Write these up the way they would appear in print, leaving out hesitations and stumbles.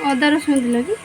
ଅଦା ରସୁଣ ଦିଲ କି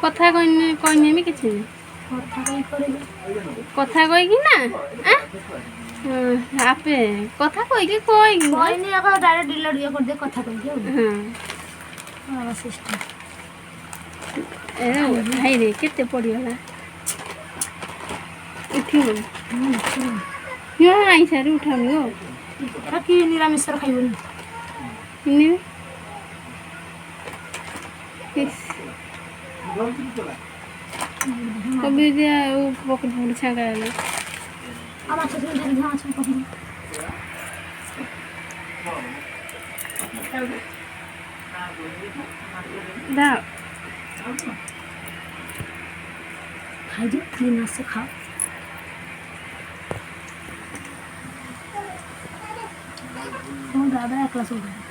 কথা কইনি আমি কিছু কথা কইকি না আপে কথা কইকি কইনি ডাইরেক্ট ডিলেট ইয়ে করে দে কথা কইকি হ্যাঁ সিস্টেম ভাই রে কেতে পড়িগলা উঠিব আই সারি উঠানি গো কি নিরামিষর খাইবনি কবি দিয়া ও পকেট ফুল ছাগা গেল আমার ছোট ছোট মাছ পকেট দাও খাই যে ক্লিন আছে খাও দাদা একলা চলবে